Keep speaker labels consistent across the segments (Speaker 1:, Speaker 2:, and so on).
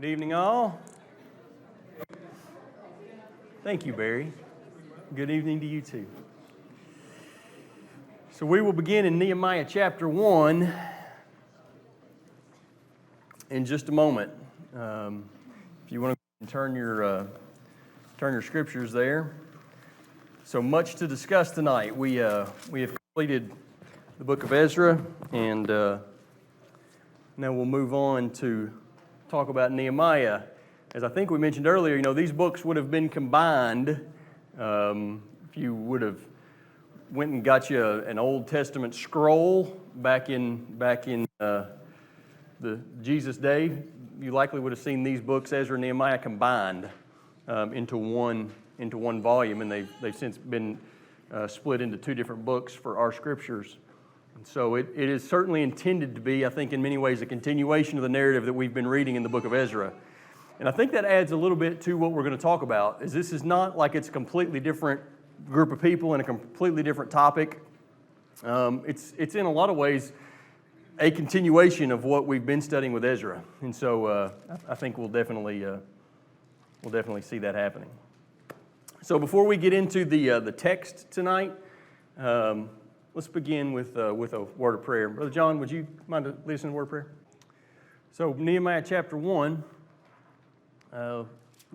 Speaker 1: Good evening, all. Thank you, Barry. Good evening to you, too. So we will begin in Nehemiah Chapter 1 in just a moment. If you want to turn your scriptures there. So much to discuss tonight. We have completed the book of Ezra, and now we'll move on to talk about Nehemiah. As I think we mentioned earlier, these books would have been combined. If you would have went and got you an Old Testament scroll back in the Jesus day, you likely would have seen these books, Ezra and Nehemiah, combined into one volume, and they've since been split into two different books for our scriptures. And so it is certainly intended to be, I think, in many ways, a continuation of the narrative that we've been reading in the book of Ezra. And I think that adds a little bit to what we're going to talk about, is this is not like it's a completely different group of people and a completely different topic. It's in a lot of ways a continuation of what we've been studying with Ezra. And so I think we'll definitely see that happening. So before we get into the text tonight, let's begin with a word of prayer. Brother John, would you mind to lead us in a word of prayer? So Nehemiah Chapter 1,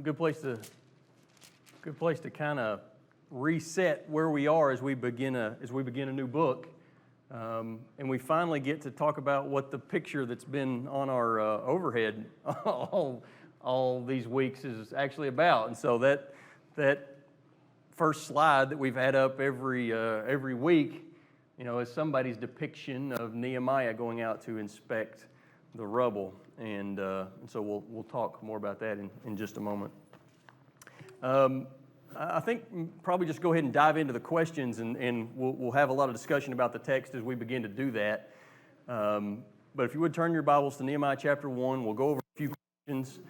Speaker 1: good place to kind of reset where we are as we begin a new book, and we finally get to talk about what the picture that's been on our overhead all these weeks is actually about. And so that first slide that we've had up every week, is somebody's depiction of Nehemiah going out to inspect the rubble, and so we'll talk more about that in just a moment. I think probably just go ahead and dive into the questions, and we'll have a lot of discussion about the text as we begin to do that. But if you would turn your Bibles to Nehemiah Chapter 1, we'll go over a few questions,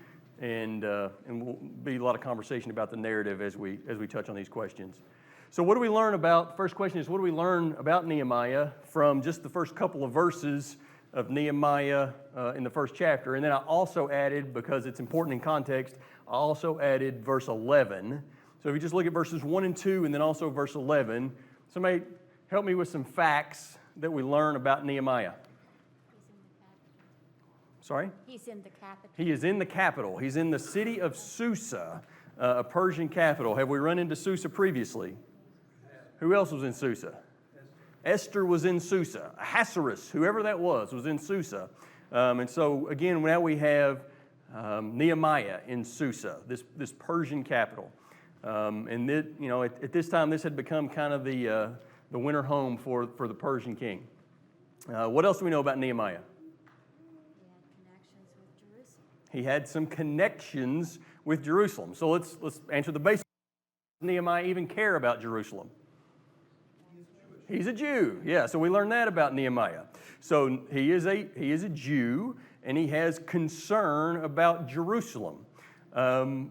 Speaker 1: and we'll be a lot of conversation about the narrative as we touch on these questions. So what do we learn about, the first question is, what do we learn about Nehemiah from just the first couple of verses of Nehemiah in the first chapter? And then I also added, because it's important in context, I also added verse 11. So if you just look at verses 1 and 2 and then also verse 11, somebody help me with some facts that we learn about Nehemiah. Sorry?
Speaker 2: He's in the capital.
Speaker 1: He is in the capital. He's in the city of Susa, a Persian capital. Have we run into Susa previously? Who else was in Susa? Esther was in Susa. Ahasuerus, whoever that was in Susa. And so, again, now we have Nehemiah in Susa, this Persian capital. And at this time, this had become kind of the winter home for the Persian king. What else do we know about Nehemiah? He had some connections with Jerusalem. So let's answer the basic. Does Nehemiah even care about Jerusalem? He's a Jew. Yeah, so we learned that about Nehemiah. So he is a Jew, and he has concern about Jerusalem. And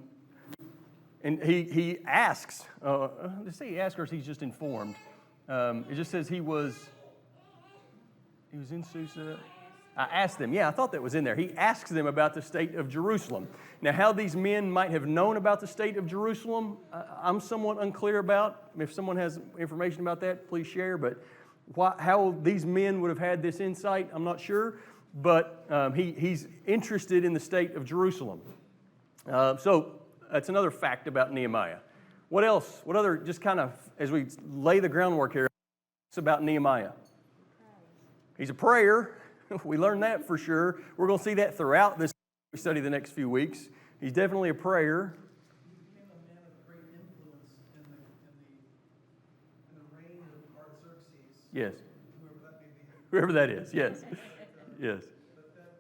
Speaker 1: he asks. Let's say he asks, or he's just informed. It just says he was in Susa. I asked them. Yeah, I thought that was in there. He asks them about the state of Jerusalem. Now, how these men might have known about the state of Jerusalem, I'm somewhat unclear about. If someone has information about that, please share. But how these men would have had this insight, I'm not sure. But he's interested in the state of Jerusalem. So that's another fact about Nehemiah. What else? What other, just kind of, as we lay the groundwork here, about Nehemiah? He's a prayer. We learned that for sure. We're going to see that throughout this study the next few weeks. He's definitely a prayer.
Speaker 3: He became a man of great influence in the reign of Artaxerxes.
Speaker 1: Yes.
Speaker 3: Whoever that may be.
Speaker 1: Whoever that is, yes. Yes.
Speaker 3: But that,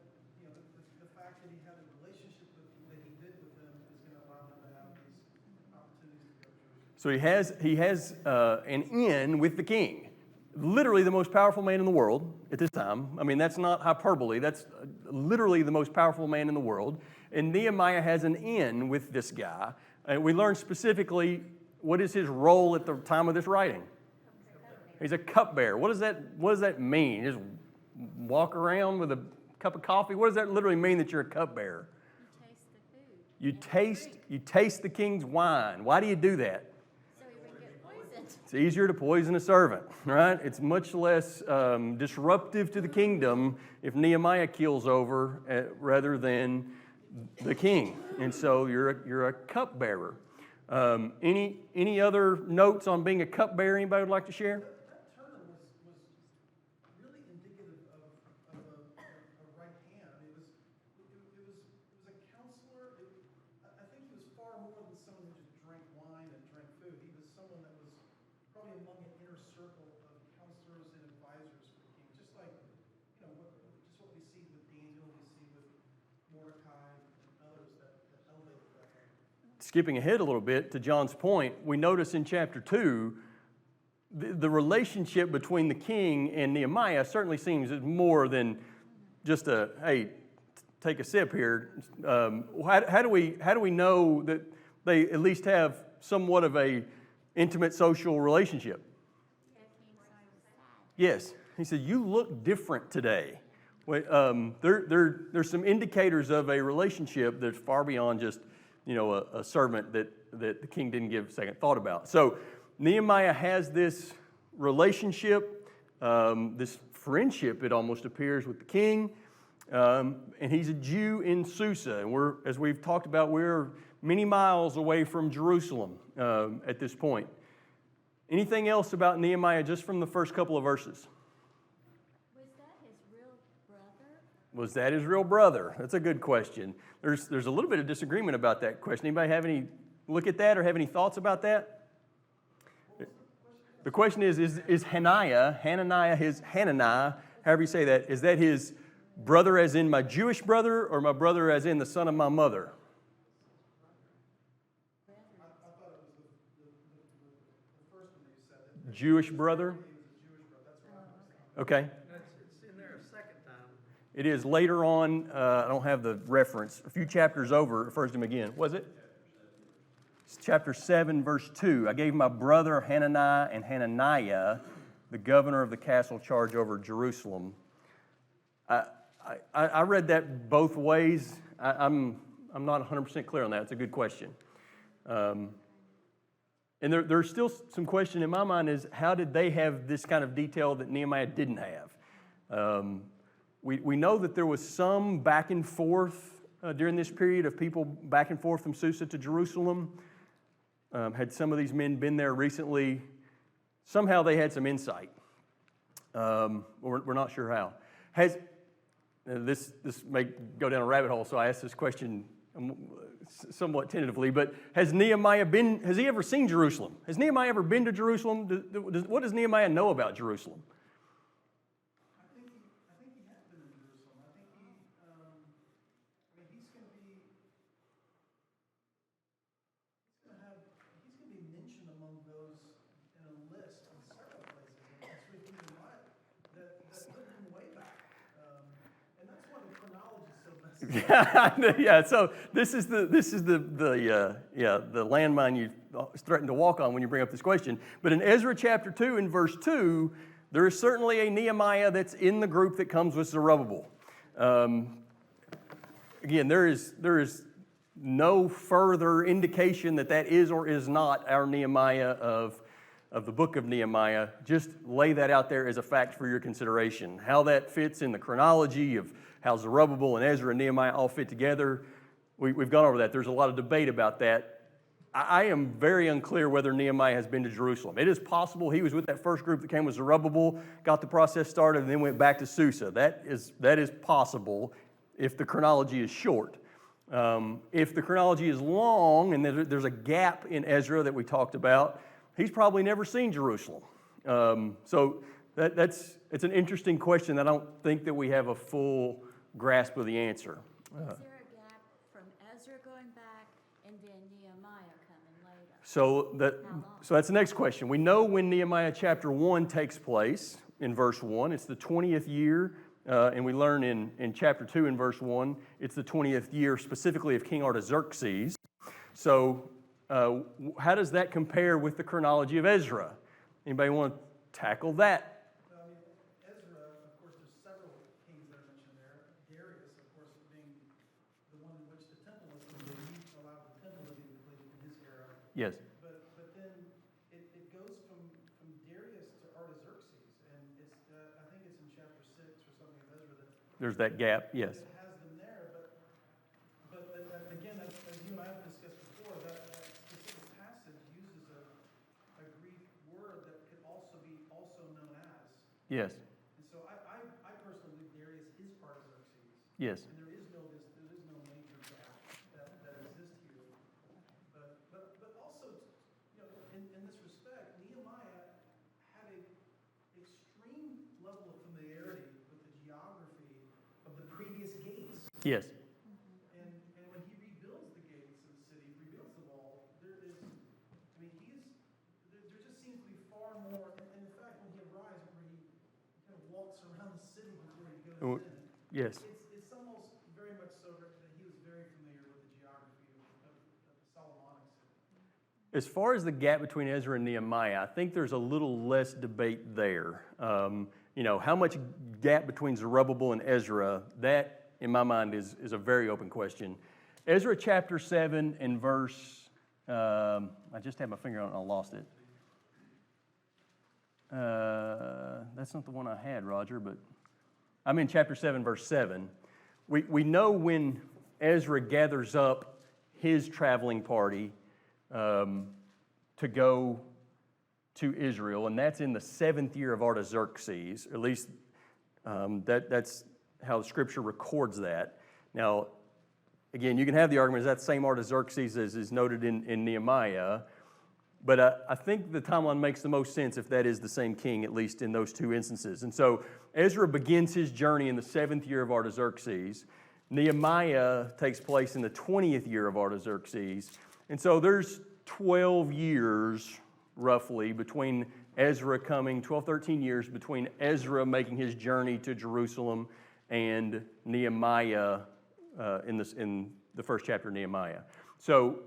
Speaker 3: the fact that he had a relationship that he did with them is going to allow him to have these opportunities to go to Jerusalem.
Speaker 1: So he has an in with the king. Literally the most powerful man in the world at this time. I mean, that's not hyperbole. That's literally the most powerful man in the world. And Nehemiah has an in with this guy. And we learn specifically what is his role at the time of this writing. He's a cupbearer. What does that mean? Just walk around with a cup of coffee? What does that literally mean, that you're a cupbearer? You taste the king's wine. Why do you do that?
Speaker 2: So he wouldn't get poisoned.
Speaker 1: It's easier to poison a servant, right? It's much less disruptive to the kingdom if Nehemiah keels over rather than the king. And so you're a cupbearer. Any other notes on being a cupbearer anybody would like to share?
Speaker 3: That term was really indicative of a right hand. It was a counselor. I think he was far more than someone who just drank wine and drank food. He was someone that was probably among an inner circle of counselors and advisors for the king. Just like, just what we see with Daniel, we see with Mordecai and others that elevated that way.
Speaker 1: Skipping ahead a little bit to John's point, we notice in chapter 2, the relationship between the king and Nehemiah certainly seems more than just hey, take a sip here. How do we know that they at least have somewhat of a intimate social relationship? Yes. He said, you look different today. There's some indicators of a relationship that's far beyond just a servant that the king didn't give second thought about. So Nehemiah has this relationship, this friendship, it almost appears, with the king. And he's a Jew in Susa. And as we've talked about, we're many miles away from Jerusalem at this point. Anything else about Nehemiah just from the first couple of verses?
Speaker 2: Was that his real brother?
Speaker 1: Was that his real brother? That's a good question. There's a little bit of disagreement about that question. Anybody have any look at that or have any thoughts about that? The question is Hananiah, however you say that, is that his brother as in my Jewish brother or my brother as in the son of my mother?
Speaker 3: I thought it was the first one that you said.
Speaker 1: Jewish brother?
Speaker 3: He was a Jewish brother. That's what I'm saying.
Speaker 1: Okay.
Speaker 4: It's in there a second time.
Speaker 1: It is later on, I don't have the reference, a few chapters over, it refers to him again. Was it? It's chapter 7, verse 2. I gave my brother Hananiah and Hananiah, the governor of the castle, charge over Jerusalem. I read that both ways. I'm not 100% clear on that. It's a good question. And there's still some question in my mind is how did they have this kind of detail that Nehemiah didn't have? We know that there was some back and forth during this period of people back and forth from Susa to Jerusalem. Had some of these men been there recently, somehow they had some insight. We're not sure how. This may go down a rabbit hole, so I asked this question somewhat tentatively, but has he ever seen Jerusalem? Has Nehemiah ever been to Jerusalem? What does Nehemiah know about Jerusalem?
Speaker 3: I think he has been in Jerusalem. I think he's going to be mentioned among those in a list in several places. And that's with Nehemiah that put him way back. And that's why the chronology is so messy.
Speaker 1: Yeah. So this is the landmine you threaten to walk on when you bring up this question. But in Ezra chapter 2 and verse 2, there is certainly a Nehemiah that's in the group that comes with Zerubbabel. Again, there is no further indication that is or is not our Nehemiah of the book of Nehemiah. Just lay that out there as a fact for your consideration. How that fits in the chronology of how Zerubbabel and Ezra and Nehemiah all fit together, we've gone over that. There's a lot of debate about that. I am very unclear whether Nehemiah has been to Jerusalem. It is possible he was with that first group that came with Zerubbabel, got the process started, and then went back to Susa. That is possible if the chronology is short. If the chronology is long and there's a gap in Ezra that we talked about, he's probably never seen Jerusalem. So it's an interesting question. I don't think that we have a full grasp of the answer.
Speaker 2: Is there a gap from Ezra going back and then Nehemiah coming later?
Speaker 1: So that's the next question. We know when Nehemiah Chapter 1 takes place in verse 1. It's the 20th year. And we learn in chapter 2 in verse 1, it's the 20th year specifically of King Artaxerxes. So how does that compare with the chronology of Ezra? Anybody want to tackle that?
Speaker 3: Ezra, of course, there's several kings that are mentioned there. Darius, of course, being the one in which the temple was completed,
Speaker 1: Yes.
Speaker 3: But then it goes from Darius to Artaxerxes, and it's I think it's in chapter 6 or something of Ezra that
Speaker 1: There's that gap, yes.
Speaker 3: it has them there. But again, as you and I have discussed before, that specific passage uses a Greek word that could also be known as.
Speaker 1: Yes.
Speaker 3: And so I personally believe Darius is Artaxerxes.
Speaker 1: Yes.
Speaker 3: And there is no major gap that exists here. But also, in this respect, Nehemiah had an extreme level of familiarity with the geography of the previous gates.
Speaker 1: Yes.
Speaker 3: And when he rebuilds the gates of the city, rebuilds the wall, there just seems to be far more. And in fact, when he arrives, where he kind of walks around the city before he goes in.
Speaker 1: Yes.
Speaker 3: It's almost very much so that he was very familiar with the geography of the Solomonic city.
Speaker 1: As far as the gap between Ezra and Nehemiah, I think there's a little less debate there. How much gap between Zerubbabel and Ezra, that, in my mind, is a very open question. Ezra chapter 7 and verse, I just had my finger on it and I lost it. That's not the one I had, Roger, but I'm in chapter 7, verse 7. We know when Ezra gathers up his traveling party to go to Israel, and that's in the 7th year of Artaxerxes. At least that's how Scripture records that. Now, again, you can have the argument, is that the same Artaxerxes as is noted in Nehemiah? But I think the timeline makes the most sense if that is the same king, at least in those two instances. And so Ezra begins his journey in the 7th year of Artaxerxes. Nehemiah takes place in the 20th year of Artaxerxes. And so there's 12 years, roughly, between Ezra coming, 12, 13 years between Ezra making his journey to Jerusalem and Nehemiah in the first chapter of Nehemiah. So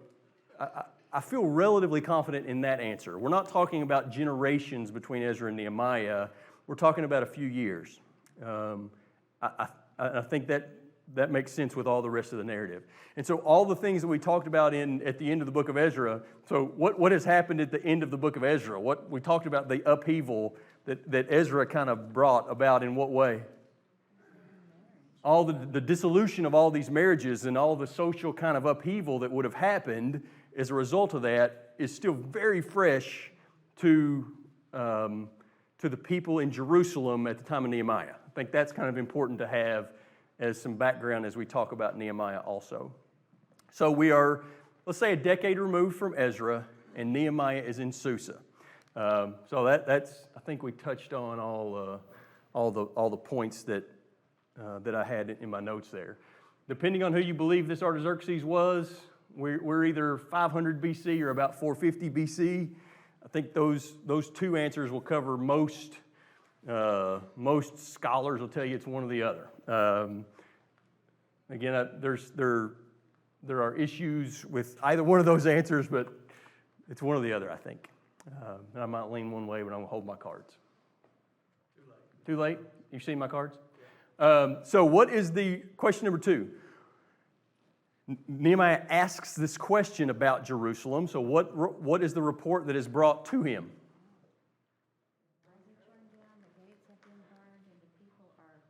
Speaker 1: I feel relatively confident in that answer. We're not talking about generations between Ezra and Nehemiah. We're talking about a few years. I think that makes sense with all the rest of the narrative. And so all the things that we talked about at the end of the book of Ezra, so what has happened at the end of the book of Ezra? What we talked about, the upheaval that Ezra kind of brought about in what way? All the dissolution of all these marriages and all the social kind of upheaval that would have happened as a result of that is still very fresh to the people in Jerusalem at the time of Nehemiah. I think that's kind of important to have as some background as we talk about Nehemiah also. So we are, let's say, a decade removed from Ezra, and Nehemiah is in Susa. So that's I think we touched on all the points that I had in my notes there. Depending on who you believe this Artaxerxes was, we're either 500 BC or about 450 BC. I think those two answers will cover most scholars will tell you it's one or the other. Again, there are issues with either one of those answers, but it's one or the other, I think. And I might lean one way, but I'm going to hold my cards. Too late? You see my cards? So what is the question number 2? Nehemiah asks this question about Jerusalem. So what is the report that is brought to him?
Speaker 2: Has he turned down, the gates have been burned, and the people are,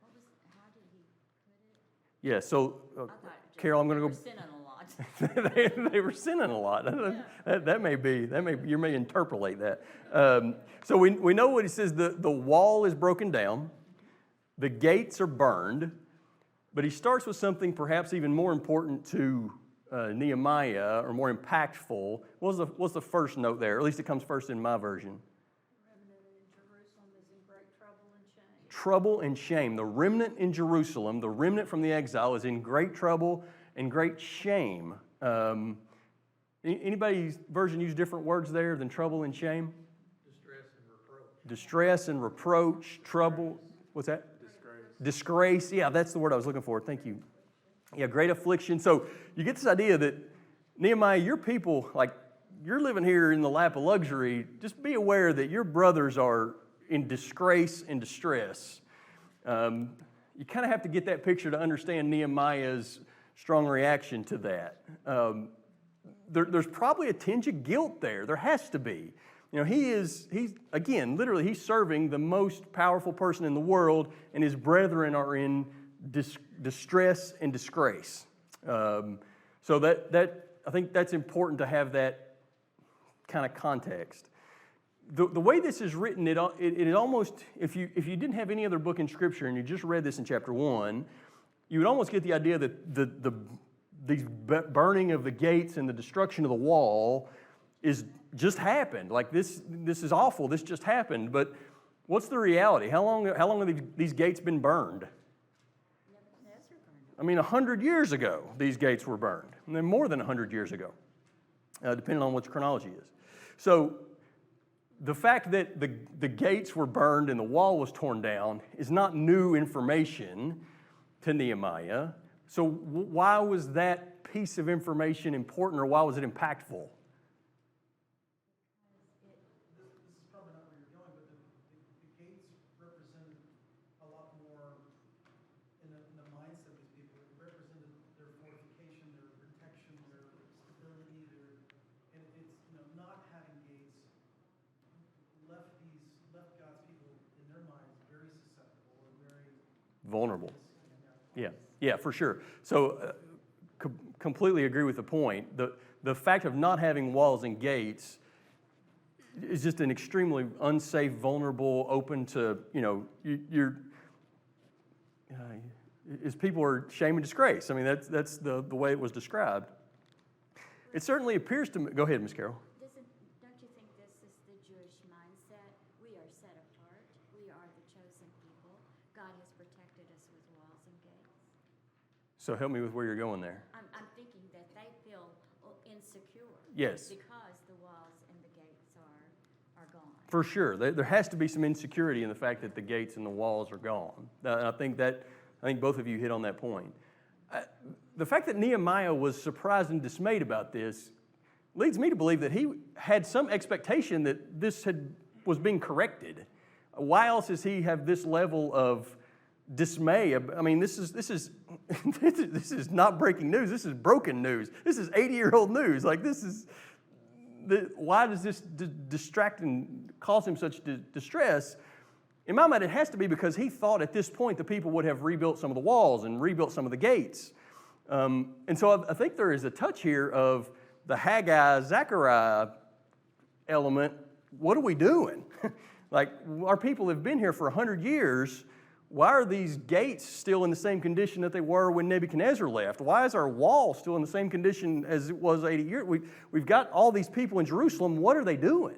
Speaker 2: how did he put it?
Speaker 1: Yeah, so
Speaker 2: I thought just
Speaker 1: Carol, I'm going to go.
Speaker 2: sinning a lot.
Speaker 1: they were sinning a lot. That may be, you may interpolate that. So we know what he says, the wall is broken down, the gates are burned, but he starts with something perhaps even more important to Nehemiah, or more impactful. What's the first note there? At least it comes first in my version.
Speaker 2: Remnant in Jerusalem is in great trouble and shame.
Speaker 1: Trouble and shame. The remnant in Jerusalem, the remnant from the exile, is in great trouble and great shame. Anybody's version use different words there than trouble and shame?
Speaker 4: Distress and reproach.
Speaker 1: Distress and reproach, trouble. What's that? Disgrace. Yeah, that's the word I was looking for. Thank you. Yeah, great affliction. So you get this idea that, Nehemiah, your people, like, you're living here in the lap of luxury. Just be aware that your brothers are in disgrace and distress. You kind of have to get that picture to understand Nehemiah's strong reaction to that. there's probably a tinge of guilt there. There has to be. He's again, literally, he's serving the most powerful person in the world, and his brethren are in distress and disgrace. So that I think that's important to have that kind of context. The way this is written, it almost, if you didn't have any other book in Scripture and you just read this in chapter 1, you would almost get the idea that these burning of the gates and the destruction of the wall is just happened. Like this is awful. This just happened. But what's the reality? How long have these gates been burned? I mean, 100 years ago, these gates were burned. And then more than 100 years ago, depending on which chronology is. So the fact that the gates were burned and the wall was torn down is not new information to Nehemiah. So why was that piece of information important, or why was it impactful?
Speaker 3: This is probably not where you're going, but the gates represented a lot more in the mindset of these people. It represented their fortification, their protection, their stability, and it's not having gates left God's people in their minds very susceptible or very
Speaker 1: Vulnerable. Yeah, for sure. So completely agree with the point. The fact of not having walls and gates is just an extremely unsafe, vulnerable, open to, as people are shame and disgrace. I mean, that's the way it was described. It certainly appears to me. Go ahead, Ms. Carroll.
Speaker 2: Don't you think this is the Jewish mindset? We are set apart. We are the chosen people. God has protected us with walls and gates.
Speaker 1: So help me with where you're going there.
Speaker 2: I'm thinking that they feel insecure.
Speaker 1: Yes.
Speaker 2: Because the walls and the gates are gone.
Speaker 1: For sure. There has to be some insecurity in the fact that the gates and the walls are gone. I think both of you hit on that point. The fact that Nehemiah was surprised and dismayed about this leads me to believe that he had some expectation that this was being corrected. Why else does he have this level of dismay? I mean, this is this is not breaking news. This is broken news. This is 80-year-old news. Like why does this distract and cause him such distress? In my mind, it has to be because he thought at this point the people would have rebuilt some of the walls and rebuilt some of the gates. And so I think there is a touch here of the Haggai, Zechariah element. What are we doing? Like, our people have been here for 100 years. Why are these gates still in the same condition that they were when Nebuchadnezzar left? Why is our wall still in the same condition as it was 80 years? We've got all these people in Jerusalem. What are they doing?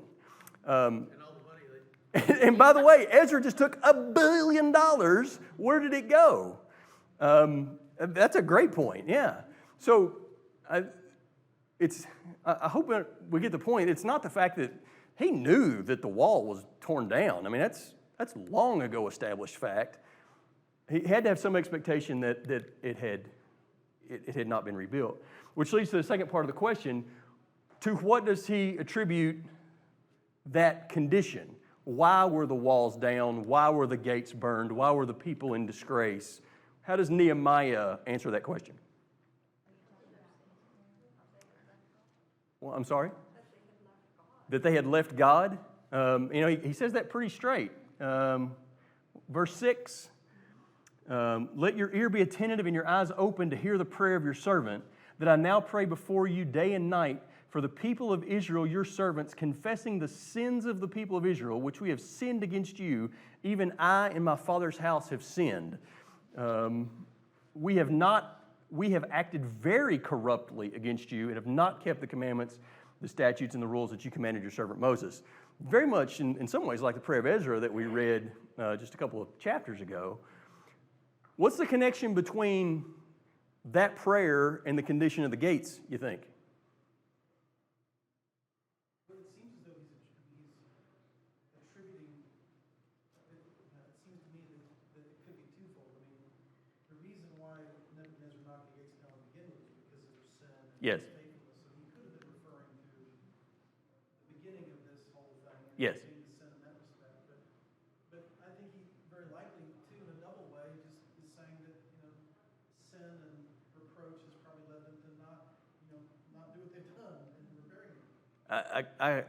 Speaker 4: And all the money they...
Speaker 1: And by the way, Ezra just took $1 billion. Where did it go? That's a great point, yeah. So I hope we get the point. It's not the fact that he knew that the wall was torn down. I mean, that's long ago established fact. He had to have some expectation that it had not been rebuilt. Which leads to the second part of the question. To what does he attribute that condition? Why were the walls down? Why were the gates burned? Why were the people in disgrace? How does Nehemiah answer that question? Well, I'm sorry? That they had left God. He says that pretty straight. Verse 6, let your ear be attentive and your eyes open to hear the prayer of your servant, that I now pray before you day and night for the people of Israel, your servants, confessing the sins of the people of Israel, which we have sinned against you. Even I and my father's house have sinned. We have acted very corruptly against you and have not kept the commandments, the statutes, and the rules that you commanded your servant Moses. Very much, in some ways, like the prayer of Ezra that we read just a couple of chapters ago. What's the connection between that prayer and the condition of the gates, you think?
Speaker 3: Well, it seems as though he's attributing, it seems to me that it could be twofold. I mean, the reason why Nebuchadnezzar knocked the gates down to begin with was because of their sin and
Speaker 1: Yes.
Speaker 3: faithfulness. So he could have been referring to the beginning of this whole thing.
Speaker 1: Yes.
Speaker 3: Being the sin in that respect. But I think he very likely, too, in a double way, just is saying that, sin and reproach has probably led them to not do what they've done.
Speaker 1: I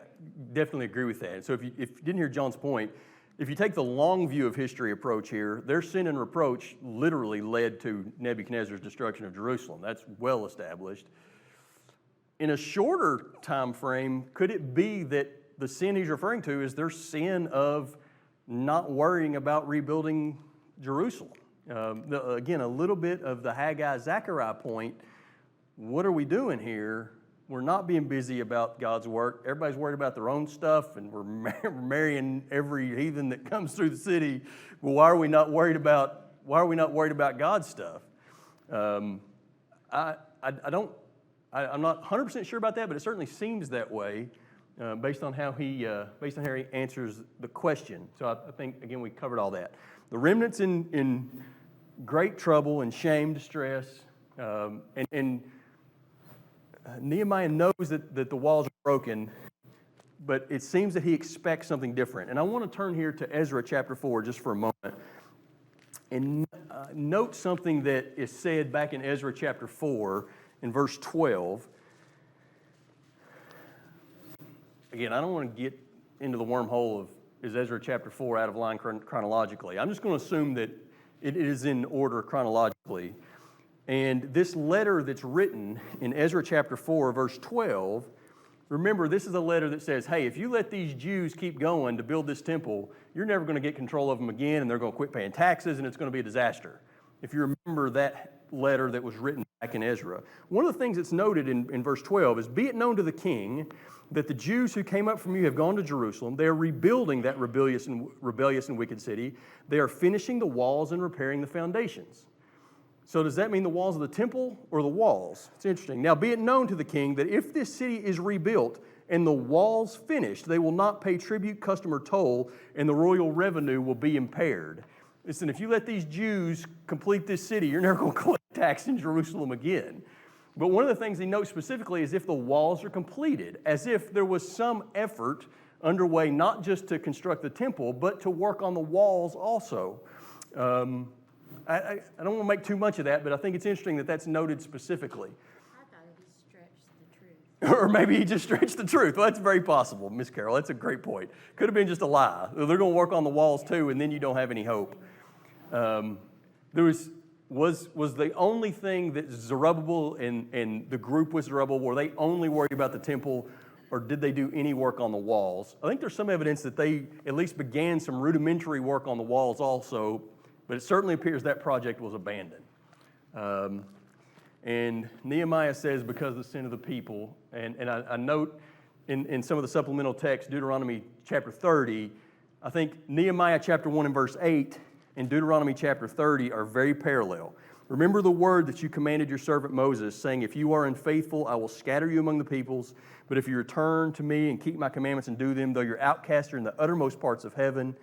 Speaker 1: definitely agree with that. And so if you didn't hear John's point, if you take the long view of history approach here, their sin and reproach literally led to Nebuchadnezzar's destruction of Jerusalem. That's well established. In a shorter time frame, could it be that the sin he's referring to is their sin of not worrying about rebuilding Jerusalem? Again, a little bit of the Haggai-Zechariah point. What are we doing here? We're not being busy about God's work. Everybody's worried about their own stuff, and we're marrying every heathen that comes through the city. Well, why are we not worried about God's stuff? I'm not 100% sure about that, but it certainly seems that way based on how he answers the question. So I think again we covered all that. The remnant's in great trouble and shame, distress, and Nehemiah knows that the walls are broken, but it seems that he expects something different. And I want to turn here to Ezra chapter 4 just for a moment and note something that is said back in Ezra chapter 4 in verse 12. Again, I don't want to get into the wormhole of is Ezra chapter 4 out of line chronologically. I'm just going to assume that it is in order chronologically. And this letter that's written in Ezra chapter 4, verse 12, remember, this is a letter that says, hey, if you let these Jews keep going to build this temple, you're never going to get control of them again, and they're going to quit paying taxes, and it's going to be a disaster. If you remember that letter that was written back in Ezra. One of the things that's noted in verse 12 is, be it known to the king that the Jews who came up from you have gone to Jerusalem. They are rebuilding that rebellious and wicked city. They are finishing the walls and repairing the foundations. So does that mean the walls of the temple or the walls? It's interesting. Now, be it known to the king that if this city is rebuilt and the walls finished, they will not pay tribute, custom, or toll, and the royal revenue will be impaired. Listen, if you let these Jews complete this city, you're never going to collect tax in Jerusalem again. But one of the things he notes specifically is if the walls are completed, as if there was some effort underway not just to construct the temple, but to work on the walls also. I don't want to make too much of that, but I think it's interesting that that's noted specifically.
Speaker 2: I thought he stretched the truth.
Speaker 1: Or maybe he just stretched the truth. Well, that's very possible, Miss Carol. That's a great point. Could have been just a lie. They're going to work on the walls too, and then you don't have any hope. There was the only thing that Zerubbabel and the group with Zerubbabel, were they only worried about the temple, or did they do any work on the walls? I think there's some evidence that they at least began some rudimentary work on the walls also, but it certainly appears that project was abandoned. And Nehemiah says, because of the sin of the people, and I note in some of the supplemental text, Deuteronomy chapter 30, I think Nehemiah chapter 1 and verse 8 and Deuteronomy chapter 30 are very parallel. Remember the word that you commanded your servant Moses, saying, if you are unfaithful, I will scatter you among the peoples. But if you return to me and keep my commandments and do them, though your outcasts are in the uttermost parts of heaven,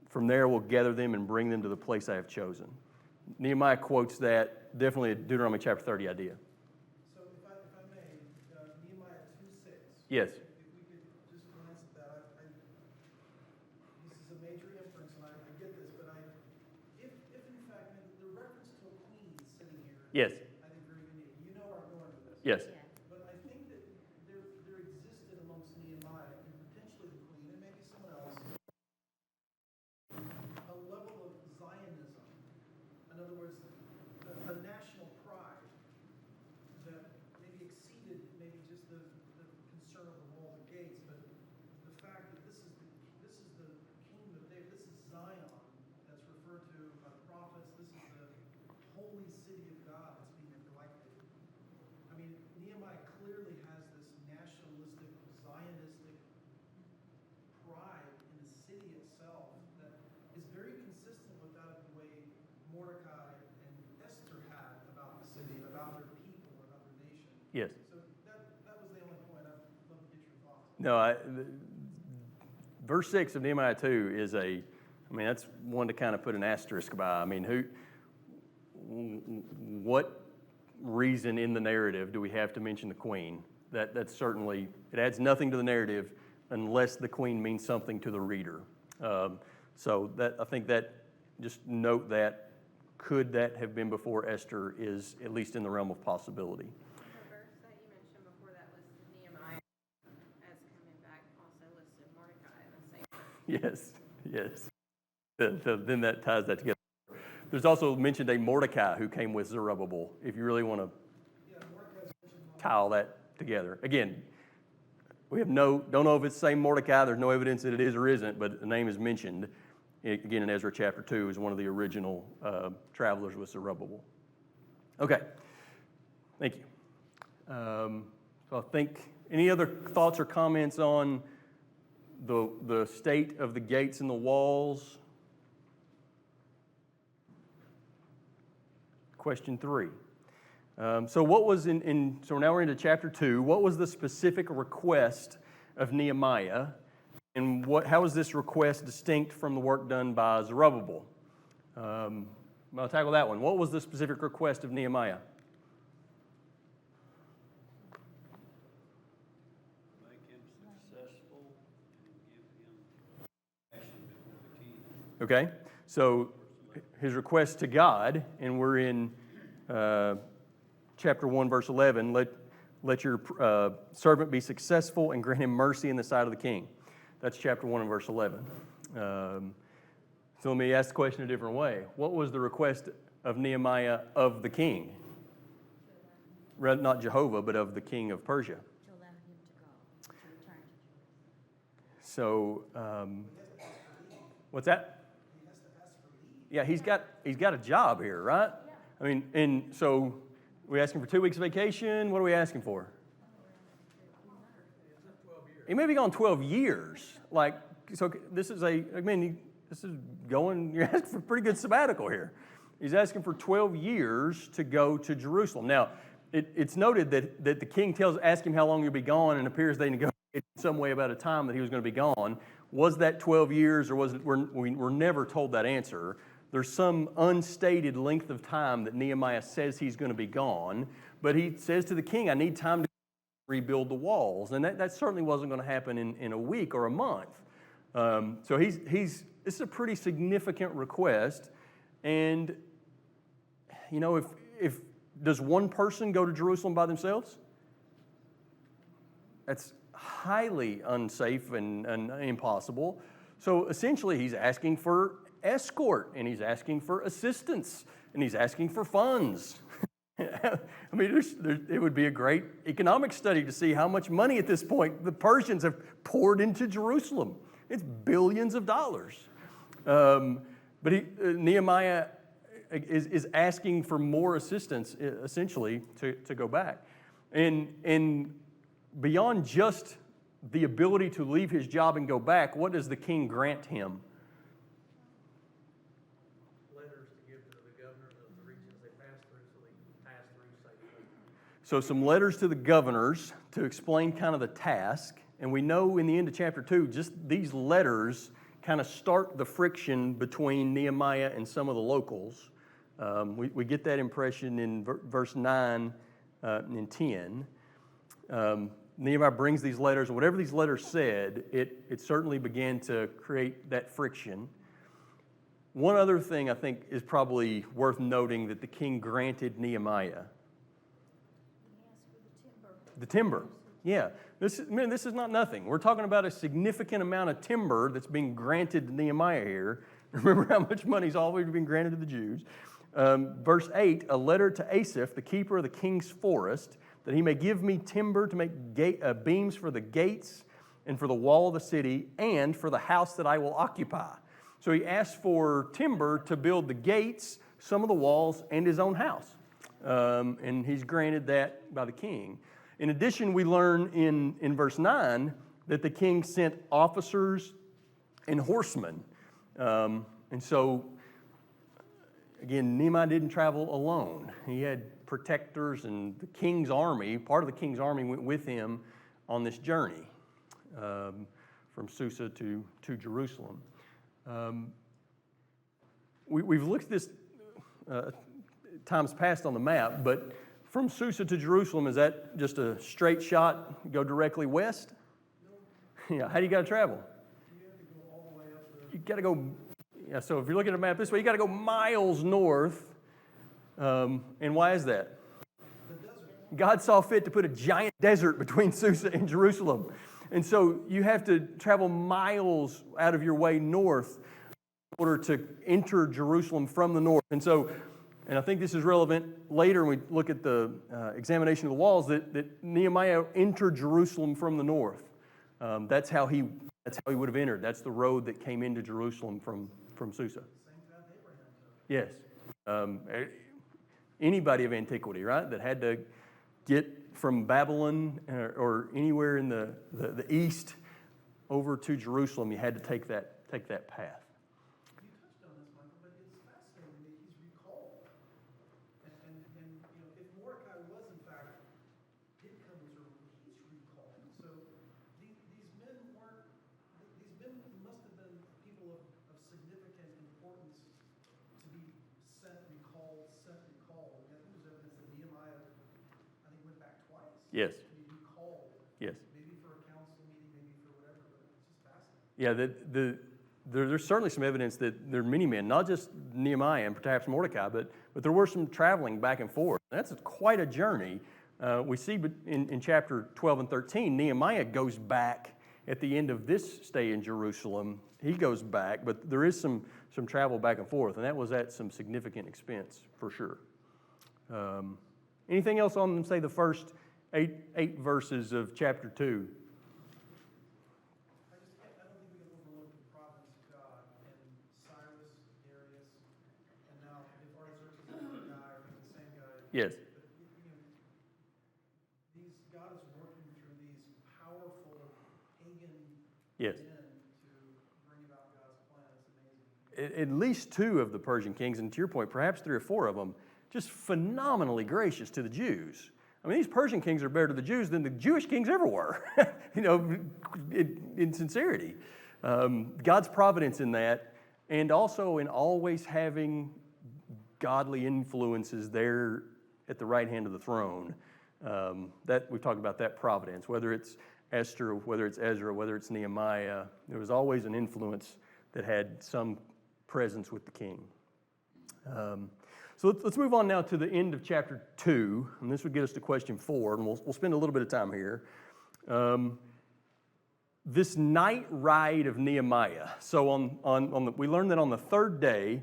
Speaker 1: from there we'll gather them and bring them to the place I have chosen. Nehemiah quotes that, definitely a Deuteronomy chapter 30 idea.
Speaker 3: So if I may, Nehemiah 2:6.
Speaker 1: Yes.
Speaker 3: If we could just glance at that. This is a major inference, and I get this, but if in fact the reference to a queen sitting here,
Speaker 1: Yes.
Speaker 3: I think very unique. You know where I'm going with this.
Speaker 1: Yes.
Speaker 2: Yeah.
Speaker 3: But I think that there existed amongst Nehemiah, and potentially the queen, and maybe someone else, a level of Zionism. In other words, a national pride that maybe exceeded maybe just the concern of the walls and gates, but the fact that this is the kingdom of David, this is Zion that's referred to by the prophets, this is the holy city of God that's being neglected. I mean, Nehemiah clearly has this nationalistic, Zionistic pride in the city itself that is very consistent with that of the way Mordecai and Esther had about the city, about their people, about their nation.
Speaker 1: Yes.
Speaker 3: So that was the only point. I'd love to get your thoughts.
Speaker 1: No, verse 6 of Nehemiah 2 is that's one to kind of put an asterisk by. I mean, what reason in the narrative do we have to mention the queen? That's certainly, it adds nothing to the narrative unless the queen means something to the reader. So I think that, just note that, could that have been before Esther is at least in the realm of possibility.
Speaker 5: The verse that you mentioned before that was Nehemiah
Speaker 1: Yes, yes. Then that ties that together. There's also mentioned a Mordecai who came with Zerubbabel, if you really want to tie all that together. Again, we don't know if it's the same Mordecai. There's no evidence that it is or isn't, but the name is mentioned, again, in Ezra chapter 2, as one of the original travelers with Zerubbabel. Okay, thank you. So I think, any other thoughts or comments on the state of the gates and the walls? Question 3. So what was so now we're into chapter 2. What was the specific request of Nehemiah, and how is this request distinct from the work done by Zerubbabel? I'll tackle that one. What was the specific request of Nehemiah?
Speaker 5: Make him successful and give him passion before the king.
Speaker 1: Okay, so his request to God, and we're in chapter 1, verse 11, let your servant be successful and grant him mercy in the sight of the king. That's chapter 1 and verse 11. So let me ask the question a different way. What was the request of Nehemiah of the king? Not Jehovah, but of the king of Persia.
Speaker 2: To allow him to go, to return to
Speaker 1: So, what's that? Yeah, he's got a job here, right? I mean, and so we asking for 2 weeks of vacation. What are we asking for? He may be gone 12 years. Like, so this is you're asking for a pretty good sabbatical here. He's asking for 12 years to go to Jerusalem. Now, it's noted that the king asks him how long you'll be gone, and appears they negotiated in some way about a time that he was going to be gone. Was that 12 years, or was it? We're never told that answer. There's some unstated length of time that Nehemiah says he's going to be gone, but he says to the king, I need time to rebuild the walls. And that certainly wasn't going to happen in a week or a month. So this is a pretty significant request. And, if does one person go to Jerusalem by themselves? That's highly unsafe and impossible. So essentially he's asking for escort, and he's asking for assistance, and he's asking for funds. I mean, it would be a great economic study to see how much money at this point the Persians have poured into Jerusalem. It's billions of dollars. But Nehemiah is asking for more assistance, essentially, to go back. And beyond just the ability to leave his job and go back, what does the king grant him? So some letters to the governors to explain kind of the task. And we know in the end of chapter 2, just these letters kind of start the friction between Nehemiah and some of the locals. We get that impression in verse 9 and 10. Nehemiah brings these letters, and whatever these letters said, it certainly began to create that friction. One other thing I think is probably worth noting that the king granted Nehemiah. The timber, yeah. This is not nothing. We're talking about a significant amount of timber that's being granted to Nehemiah here. Remember how much money's always been granted to the Jews. Verse 8, a letter to Asaph, the keeper of the king's forest, that he may give me timber to make beams for the gates and for the wall of the city and for the house that I will occupy. So he asked for timber to build the gates, some of the walls, and his own house. And he's granted that by the king. In addition, we learn in verse 9 that the king sent officers and horsemen. And so, again, Nehemiah didn't travel alone. He had protectors, and the king's army, part of the king's army went with him on this journey from Susa to Jerusalem. We've looked at this times past on the map, but from Susa to Jerusalem, is that just a straight shot, go directly west? No. Yeah, how do you got to travel?
Speaker 3: You have to go all the way up the...
Speaker 1: You got to go, yeah, so if you're looking at a map this way, you got to go miles north. And why is that?
Speaker 3: desert.
Speaker 1: God saw fit to put a giant desert between Susa and Jerusalem. And so you have to travel miles out of your way north in order to enter Jerusalem from the north. And so, and I think this is relevant later when we look at the examination of the walls, that Nehemiah entered Jerusalem from the north. That's how he would have entered. That's the road that came into Jerusalem from Susa. Yes. Anybody of antiquity, right, that had to get from Babylon or anywhere in the east over to Jerusalem, you had to take that path.
Speaker 3: You touched on this, Michael, but it's fascinating that he's recalled. And if Mordecai was in fact did come to Jerusalem, he's recalled. So these men must have been people of significant importance to be sent, recalled. And I think there's evidence that Nehemiah, I think, went back twice.
Speaker 1: Yes.
Speaker 3: To be recalled.
Speaker 1: Yes.
Speaker 3: Maybe for a council meeting, maybe for whatever, but it's just fascinating.
Speaker 1: Yeah, there's certainly some evidence that there are many men, not just Nehemiah and perhaps Mordecai, but there were some traveling back and forth. That's quite a journey. We see in chapter 12 and 13, Nehemiah goes back at the end of this stay in Jerusalem. He goes back, but there is some travel back and forth, and that was at some significant expense for sure. Anything else on, say, the first eight verses of chapter 2?
Speaker 3: I don't think we can overlook the providence of God in Cyrus, Darius, and now if Artaxerxes is the guy or the same guy.
Speaker 1: Yes.
Speaker 3: But God is working through these powerful pagan
Speaker 1: Yes.
Speaker 3: men to bring about God's plan. It's amazing.
Speaker 1: At least 2 of the Persian kings, and to your point, perhaps 3 or 4 of them, just phenomenally gracious to the Jews. I mean, these Persian kings are better to the Jews than the Jewish kings ever were, in sincerity. God's providence in that, and also in always having godly influences there at the right hand of the throne. That we've talked about that providence, whether it's Esther, whether it's Ezra, whether it's Nehemiah, there was always an influence that had some presence with the king. So let's move on now to the end of chapter 2, and this would get us to question 4, and we'll spend a little bit of time here. This night ride of Nehemiah. So we learned that on the 3rd day,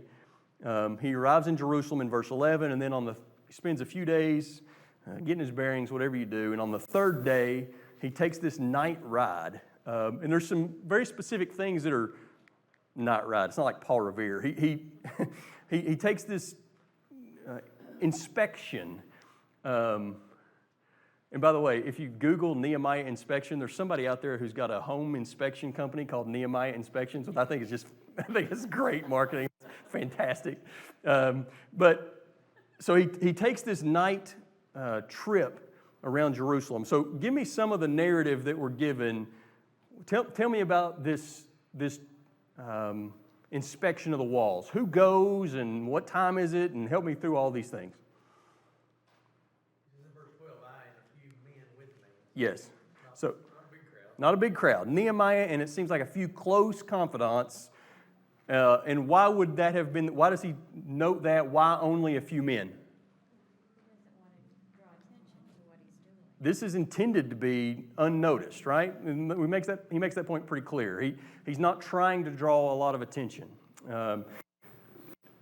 Speaker 1: he arrives in Jerusalem in verse 11, and then he spends a few days getting his bearings, whatever you do, and on the 3rd day, he takes this night ride. And there's some very specific things that are night ride. It's not like Paul Revere. He takes this inspection. And by the way, if you Google Nehemiah inspection, there's somebody out there who's got a home inspection company called Nehemiah Inspections, which I think it's great marketing. It's fantastic. But so he takes this night trip around Jerusalem. So give me some of the narrative that we're given. Tell me about this inspection of the walls. Who goes and what time is it? And help me through all these things.
Speaker 4: In verse 12, I and a few men with me.
Speaker 1: Yes. So
Speaker 4: Not a big crowd.
Speaker 1: not a big crowd. Nehemiah, and it seems like a few close confidants. And why would that have been? Why does he note that? Why only a few men?
Speaker 2: He doesn't want to draw attention to what he's doing.
Speaker 1: This is intended to be unnoticed, right? And he makes that point pretty clear. He's not trying to draw a lot of attention.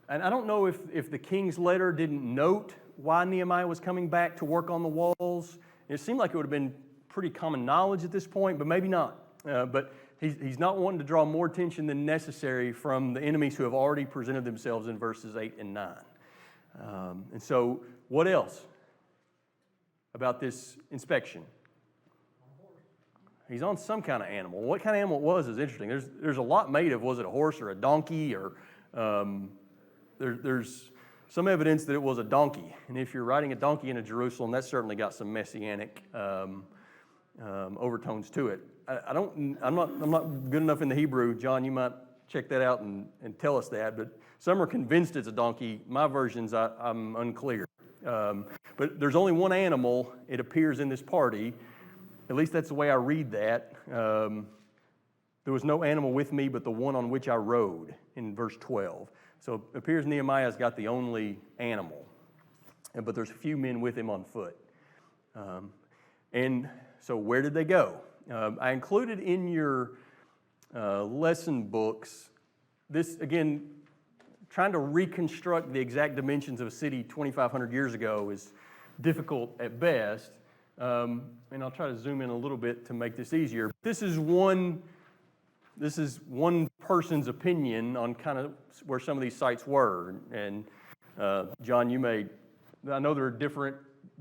Speaker 1: And I don't know if the king's letter didn't note why Nehemiah was coming back to work on the walls. It seemed like it would have been pretty common knowledge at this point, but maybe not. But he's not wanting to draw more attention than necessary from the enemies who have already presented themselves in verses 8 and 9. And so what else about this inspection? He's on some kind of animal. What kind of animal it was is interesting. There's a lot made of, was it a horse or a donkey? Or there's some evidence that it was a donkey. And if you're riding a donkey into Jerusalem, that's certainly got some messianic overtones to it. I'm not good enough in the Hebrew. John, you might check that out and tell us that. But some are convinced it's a donkey. My versions, I'm unclear. But there's only one animal, it appears, in this party. At least that's the way I read that. There was no animal with me but the one on which I rode, in verse 12. So it appears Nehemiah's got the only animal. But there's a few men with him on foot. And so where did they go? I included in your lesson books this, again, trying to reconstruct the exact dimensions of a city 2,500 years ago is difficult at best. And I'll try to zoom in a little bit to make this easier. This is one person's opinion on kind of where some of these sites were. And John, I know there are different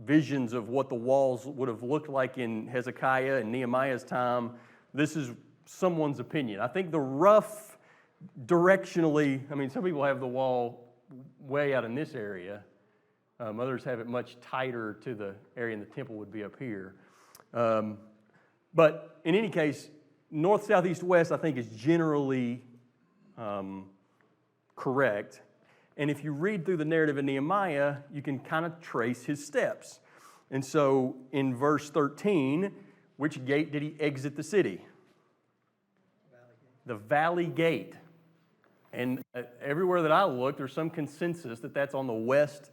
Speaker 1: visions of what the walls would have looked like in Hezekiah and Nehemiah's time. This is someone's opinion. I think the rough, directionally, I mean, some people have the wall way out in this area. Others have it much tighter to the area in the temple would be up here. But in any case, north, south, east, west, I think is generally correct. And if you read through the narrative of Nehemiah, you can kind of trace his steps. And so in verse 13, which gate did he exit the city? The valley gate. And everywhere that I look, there's some consensus that that's on the west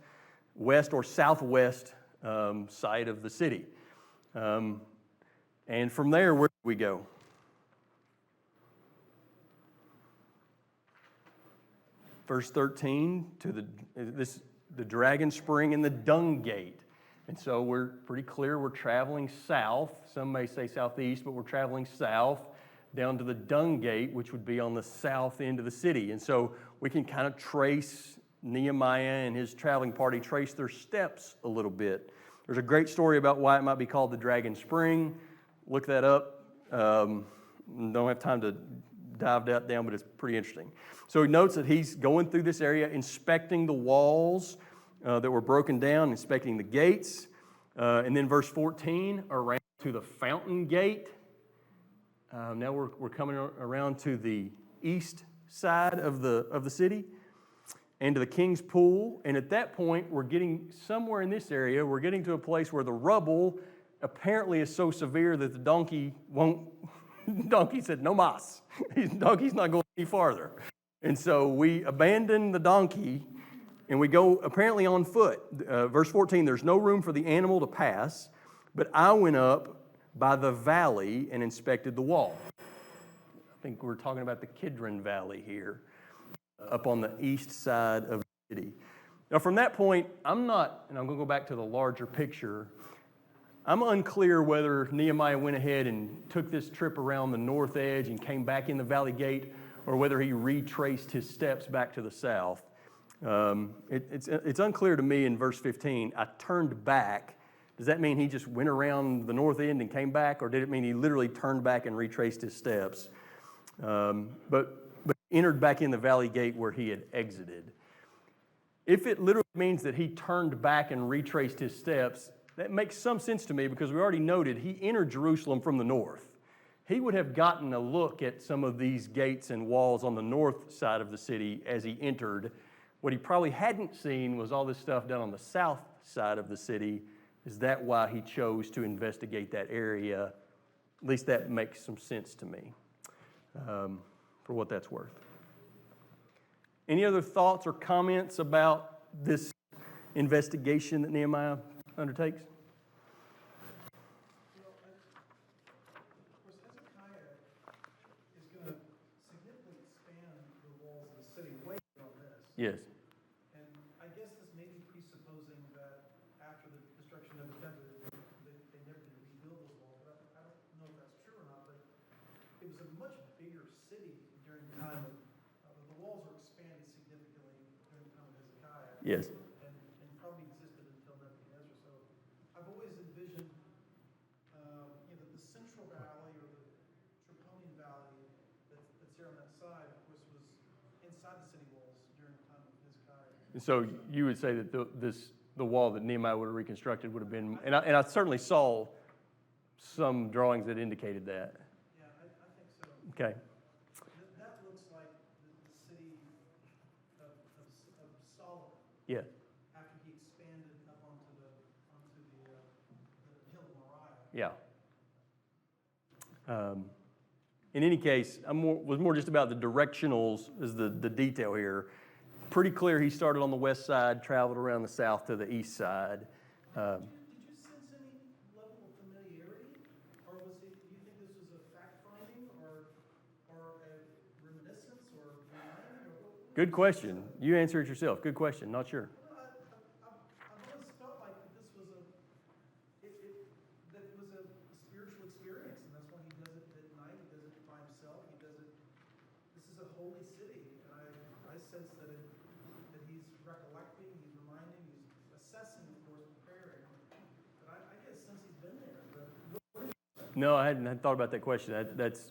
Speaker 1: or southwest side of the city. And from there, where do we go? Verse 13 to the dragon spring and the dung gate. And so we're pretty clear we're traveling south. Some may say southeast, but we're traveling south down to the dung gate, which would be on the south end of the city. And so we can kind of trace Nehemiah and his traveling party, trace their steps a little bit. There's a great story about why it might be called the Dragon Spring. Look that up. Don't have time to dive that down, but it's pretty interesting. So he notes that he's going through this area, inspecting the walls that were broken down, inspecting the gates. And then verse 14, around to the fountain gate. Now we're coming around to the east side of the city and to the king's pool. And at that point, we're getting somewhere in this area, we're getting to a place where the rubble apparently is so severe that the donkey said, no mas. Donkey's not going any farther. And so we abandon the donkey and we go apparently on foot. Verse 14, there's no room for the animal to pass, but I went up by the valley and inspected the wall. I think we're talking about the Kidron Valley here, up on the east side of the city. Now from that point, I'm going to go back to the larger picture. I'm unclear whether Nehemiah went ahead and took this trip around the north edge and came back in the valley gate, or whether he retraced his steps back to the south. It's unclear to me in verse 15. I turned back. Does that mean he just went around the north end and came back, or did it mean he literally turned back and retraced his steps? But entered back in the valley gate where he had exited. If it literally means that he turned back and retraced his steps, that makes some sense to me because we already noted he entered Jerusalem from the north. He would have gotten a look at some of these gates and walls on the north side of the city as he entered. What he probably hadn't seen was all this stuff down on the south side of the city. Is that why he chose to investigate that area? At least that makes some sense to me, for what that's worth. Any other thoughts or comments about this investigation that Nehemiah undertakes?
Speaker 3: Well, of course, Hezekiah is going to significantly expand the walls of the city way beyond this.
Speaker 1: Yes.
Speaker 3: And I guess this may be presupposing that after the destruction of the temple, they never did rebuild those walls. But I don't know if that's true or not, but it was a much bigger city during the time of, the walls were expanded significantly during the time of Hezekiah.
Speaker 1: Yes.
Speaker 3: And probably existed until Nebuchadnezzar. So I've always envisioned, the Central Valley or the Triponian Valley that's there on that side, of course, was inside the city walls during the time of Hezekiah.
Speaker 1: And so you would say that the wall that Nehemiah would have reconstructed would have been, and I certainly saw some drawings that indicated that.
Speaker 3: Yeah, I think so.
Speaker 1: Okay.
Speaker 3: That looks like the city of Solomon
Speaker 1: Yeah.
Speaker 3: after he expanded up onto the hill of Moriah.
Speaker 1: Yeah. In any case, was more just about the directionals as the detail here. Pretty clear he started on the west side, traveled around the south to the east side.
Speaker 3: Did you sense any level of familiarity, or do you think this
Speaker 1: Good question. You answer it yourself. Good question. Not sure.
Speaker 3: I've always felt like that this was that it was a spiritual experience, and that's why he does it at night. He does it by himself. He does it. This is a holy city, and I sense that he's recollecting, he's reminding, he's assessing, of course, preparing. But I get a sense he's been there.
Speaker 1: No, I hadn't thought about that question. That's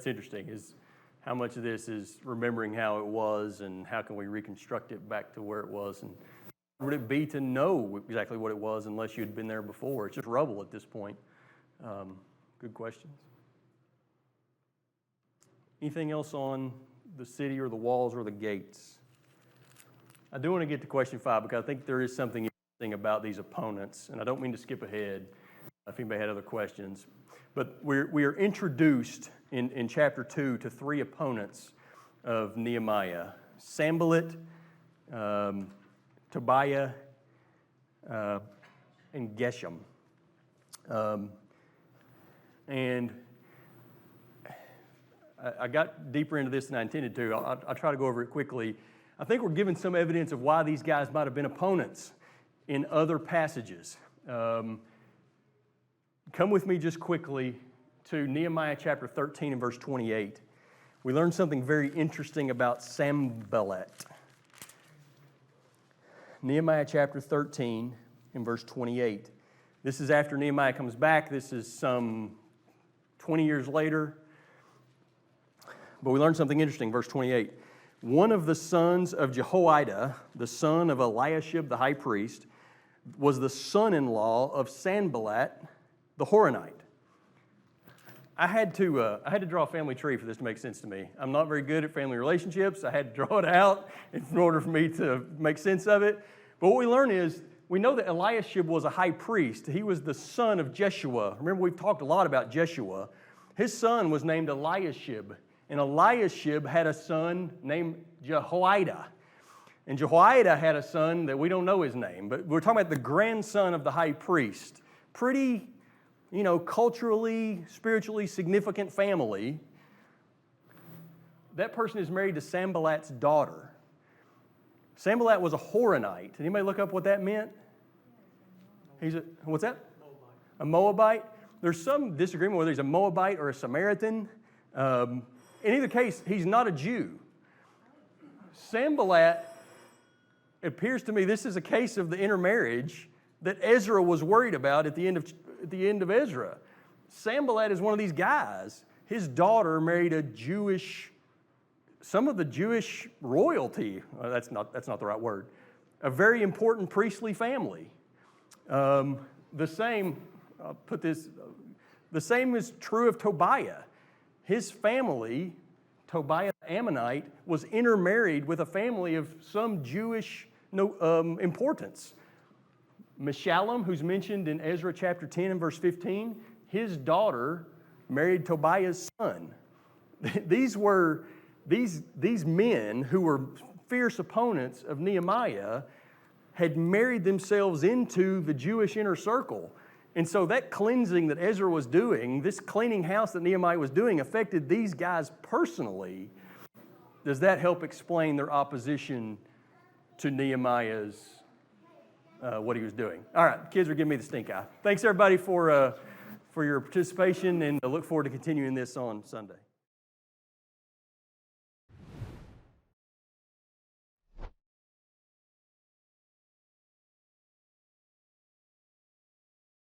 Speaker 1: interesting. Is how much of this is remembering how it was, and how can we reconstruct it back to where it was, and would it be to know exactly what it was unless you'd been there before? It's just rubble at this point. Good questions. Anything else on the city or the walls or the gates? I do want to get to question 5 because I think there is something interesting about these opponents, and I don't mean to skip ahead if anybody had other questions. But we are introduced in chapter 2 to 3 opponents of Nehemiah: Sanballat, Tobiah, and Geshem. And I got deeper into this than I intended to. I'll try to go over it quickly. I think we're given some evidence of why these guys might have been opponents in other passages. Come with me just quickly to Nehemiah chapter 13 and verse 28. We learned something very interesting about Sanballat. Nehemiah chapter 13 and verse 28. This is after Nehemiah comes back. This is some 20 years later. But we learned something interesting. Verse 28. One of the sons of Jehoiada, the son of Eliashib the high priest, was the son-in-law of Sanballat the Horonite. I had to draw a family tree for this to make sense to me. I'm not very good at family relationships. I had to draw it out in order for me to make sense of it. But what we learn is, we know that Eliashib was a high priest. He was the son of Jeshua. Remember, we've talked a lot about Jeshua. His son was named Eliashib. And Eliashib had a son named Jehoiada. And Jehoiada had a son that we don't know his name, but we're talking about the grandson of the high priest. Pretty, culturally, spiritually significant family. That person is married to Sanballat's daughter. Sanballat was a Horonite. Did anybody look up what that meant? What's that?
Speaker 4: Moabite.
Speaker 1: A Moabite. There's some disagreement whether he's a Moabite or a Samaritan. In either case, he's not a Jew. Sanballat, it appears to me this is a case of the intermarriage that Ezra was worried about at the end of Ezra. Sanballat is one of these guys. His daughter married some of the Jewish royalty. Well, that's not the right word. A very important priestly family. The same is true of Tobiah. His family, Tobiah the Ammonite, was intermarried with a family of some Jewish importance. Meshullam, who's mentioned in Ezra chapter 10 and verse 15, his daughter married Tobiah's son. These men who were fierce opponents of Nehemiah had married themselves into the Jewish inner circle. And so that cleansing that Ezra was doing, this cleaning house that Nehemiah was doing, affected these guys personally. Does that help explain their opposition to Nehemiah's, what he was doing? All right, kids are giving me the stink eye. Thanks everybody for your participation, and I look forward to continuing this on Sunday.